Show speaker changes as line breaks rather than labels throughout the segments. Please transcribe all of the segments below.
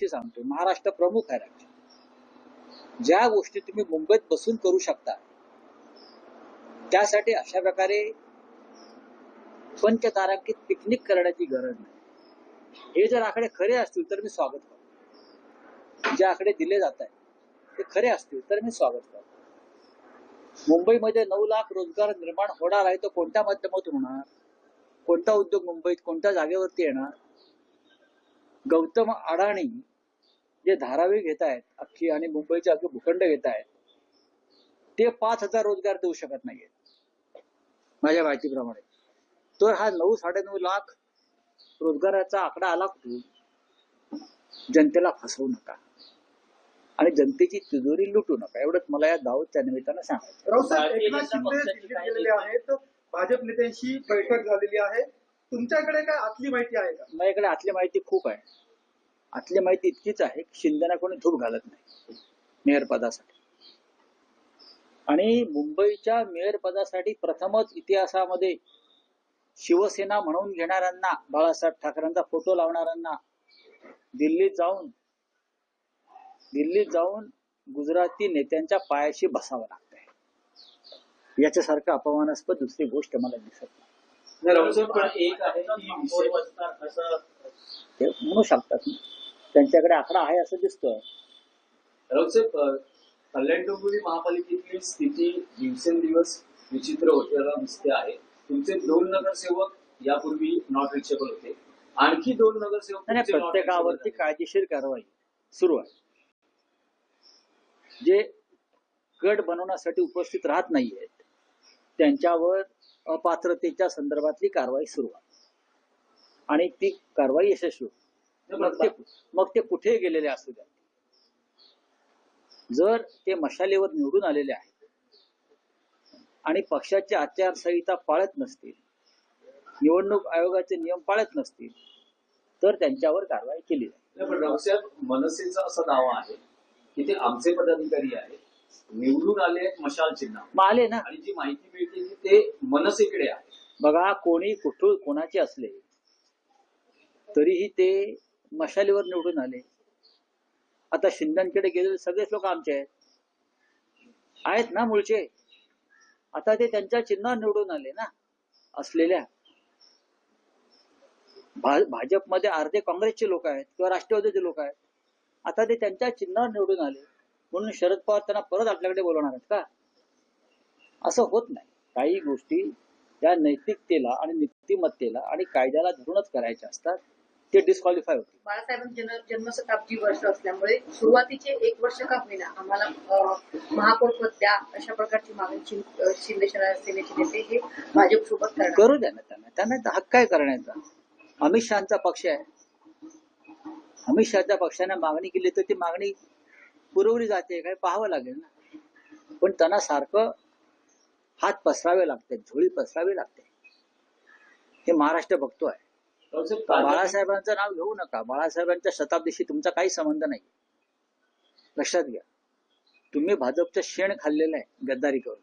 सांगतो, महाराष्ट्र प्रमुख आहे राज्य. ज्या गोष्टी तुम्ही मुंबईत बसून करू शकता त्यासाठी अशा प्रकारे पंचतारांकित पिकनिक करण्याची गरज नाही. हे जर आकडे खरे असतील तर मी स्वागत करतो. जे आकडे दिले जात आहेत ते खरे असतील तर मी स्वागत करतो. मुंबईमध्ये 9 लाख रोजगार निर्माण होणार आहे, तो कोणत्या माध्यमातून होणार? कोणता उद्योग मुंबईत कोणत्या जागेवरती येणार? गौतम अडाणी जे धारावी घेत आहेत अख्खी आणि मुंबईचे अख्खे भूखंड घेत आहेत ते 5,000 रोजगार देऊ शकत नाहीये माझ्या माहितीप्रमाणे. तर हा 9-9.5 लाख रोजगाराचा आकडा आला कुठून? जनतेला फसवू नका आणि जनतेची तिजोरी लुटू नका, एवढंच मला या दावतच्या निमित्तानं सांगायचं.
भाजप नेत्यांशी बैठक झालेली आहे, तुमच्याकडे काय आतली माहिती आहे का?
माझ्याकडे आतली माहिती खूप आहे. आतली माहिती इतकीच आहे की शिंदेना कोणी धूप घालत नाही मेयर पदासाठी. आणि मुंबईच्या मेयर पदासाठी प्रथमच इतिहासामध्ये शिवसेना म्हणून घेणाऱ्यांना, बाळासाहेब ठाकरेंचा फोटो लावणाऱ्यांना दिल्लीत जाऊन गुजराती नेत्यांच्या पायाशी बसावं लागतंय. याच्यासारखं अपमानास्पद दुसरी गोष्ट मला दिसत नाही. ते म्हणू शकतात, त्यांच्याकडे आकडा आहे असं दिसतं.
कल्याण डोंबिवली महापालिकेतली स्थिती दिवसेंदिवस विचित्र होताना दिसते आहे. तुमचे 2 नगरसेवक यापूर्वी नॉट रिचेबल होते, आणखी 2 नगरसेवक
प्रत्येकावरती कायदेशीर कारवाई सुरू आहे. जे गट बनवण्यासाठी उपस्थित राहत नाहीयेत त्यांच्यावर अपात्रतेच्या संदर्भातली कारवाई सुरू आहे आणि ती कारवाई यशस्वी होईल. मग ते कुठे गेलेले असू द्या, जर ते मशालीवर निवडून आलेले आहेत आणि पक्षाची आचारसंहिता पाळत नसतील, निवडणूक आयोगाचे नियम पाळत नसतील तर त्यांच्यावर कारवाई केली जाईल.
पण रावसाहेब, मनसेचा असा दावा आहे की ते आमचे पदाधिकारी आहेत, निवडून आले मशाल चिन्ह,
मग आले ना,
आणि जी माहिती मिळते की ते मनसेकडे आहे.
बघा, कोणी कुठून कोणाचे असले तरीही ते मशालीवर निवडून आले. आता शिंदेकडे गेलेले सगळेच लोक आमचे आहेत ना, मूळचे. आता ते त्यांच्या चिन्हावर निवडून आले ना असलेल्या. भाजपमध्ये अर्धे काँग्रेसचे लोक आहेत किंवा राष्ट्रवादीचे लोक आहेत. आता ते त्यांच्या चिन्हावर निवडून आले म्हणून शरद पवार त्यांना परत आपल्याकडे बोलवणार आहेत का? असं होत नाही. काही गोष्टी या नैतिकतेला आणि नीतिमत्तेला आणि कायद्याला धरूनच करायच्या असतात. ते डिस्क्वालिफाय होते.
बाळासाहेबांचे जन्मशताब्दी वर्ष असल्यामुळे सुरुवातीचे 1 वर्ष का होईना आम्हाला महापौर पद द्या अशा प्रकारची मागणी शिंदे सेनेचे नेते हे भाजप सोबत
करू द्या ना. त्यांना हक्क काय करण्याचा? अमित शहाचा पक्ष आहे. अमित शहाच्या पक्षाने मागणी केली तर ती मागणी पुरवली जाते काय पाहावं लागेल ना. पण त्यांना सारखं हात पसरावे लागते, झोळी पसरावी लागते. हे महाराष्ट्र बघतोय. बाळासाहेबांचं नाव घेऊ नका. बाळासाहेबांच्या शताब्दीशी तुमचा काही संबंध नाही. लक्षात घ्या. तुम्ही भाजपचं शेण खाल्लेलं आहे गद्दारी करून,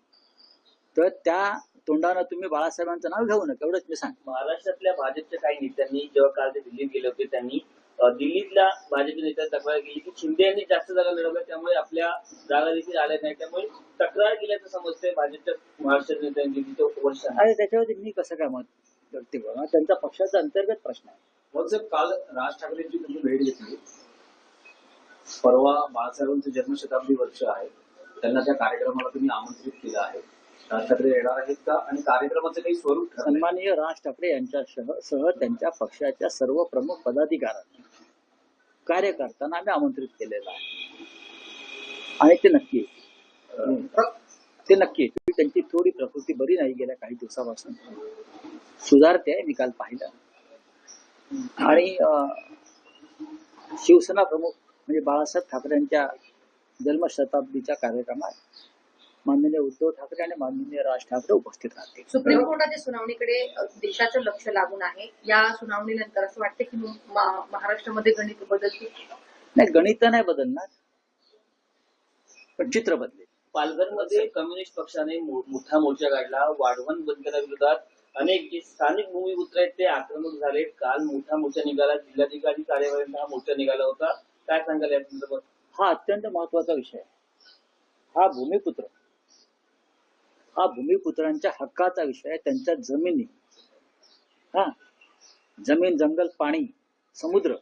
तर त्या तोंडानं तुम्ही बाळासाहेबांचं नाव घेऊ नका, एवढंच मी सांग.
महाराष्ट्रातल्या भाजपच्या काही नेत्यांनी जेव्हा काल ते दिल्लीत गेले होते त्यांनी दिल्लीतल्या भाजपच्या नेत्यांनी तक्रार केली की शिंदे यांनी जास्त जागा लढवल्या त्यामुळे आपल्या जागा देखील आल्या नाही, त्यामुळे तक्रार केल्याचं समजतंय भाजपच्या महाराष्ट्राच्या नेत्यांनी गेली वर्ष.
अरे त्याच्यावरती मी कसं काय मत करते? त्यांचा पक्षाचा अंतर्गत प्रश्न आहे.
काल राज ठाकरेंची तुम्ही भेट घेतली. परवा बाळासाहेबांचं जन्मशताब्दी वर्ष आहे, त्यांना त्या कार्यक्रमाला तुम्ही आमंत्रित केलं आहे. राज ठाकरे येणार आहेत का आणि कार्यक्रमाचं काही स्वरूप?
सन्माननीय राज ठाकरे यांच्यासह त्यांच्या पक्षाच्या सर्व प्रमुख पदाधिकाऱ्यांना, कार्यकर्त्यांना आम्ही आमंत्रित केलेलं आहे आणि ते नक्की येतील. त्यांची थोडी प्रकृती बरी नाही गेल्या काही दिवसापासून, सुधारते आहे, मी काल पाहिलं. आणि शिवसेना प्रमुख म्हणजे बाळासाहेब ठाकरेंच्या जन्मशताब्दीच्या कार्यक्रमात माननीय उद्धव ठाकरे आणि माननीय राज ठाकरे उपस्थित राहतील.
सुप्रीम कोर्टाच्या सुनावणीकडे देशाचं लक्ष लागून आहे. या सुनावणीनंतर असं वाटतं की महाराष्ट्रामध्ये गणित बदलतील?
नाही, गणित नाही बदलणार, पण चित्र बदलेल.
पालघरमध्ये कम्युनिस्ट पक्षाने मोठा मोर्चा काढला. वाढवण बंदराविरोधात अनेक जे स्थानिक भूमिपुत्र आहेत ते आक्रमक झाले. काल मोठा मोर्चा निघाला, जिल्हाधिकारी कार्यालयात हा मोर्चा निघाला होता. काय सांगाल या संदर्भात?
हा अत्यंत महत्वाचा विषय आहे. हा भूमिपुत्रांच्या हक्काचा विषय आहे. त्यांच्या जमिनी, हा जमीन, जंगल, पाणी, समुद्र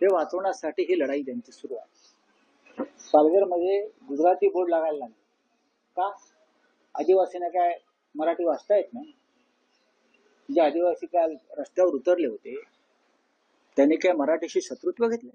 हे वाचवण्यासाठी ही लढाई त्यांची सुरू आहे. पालघरमध्ये गुजराती बोर्ड लागायला लागले का? आदिवासींना काय मराठी वाचता येत नाही? जे आदिवासी काल रस्त्यावर उतरले होते त्यांनी काय मराठीशी शत्रुत्व घेतलं?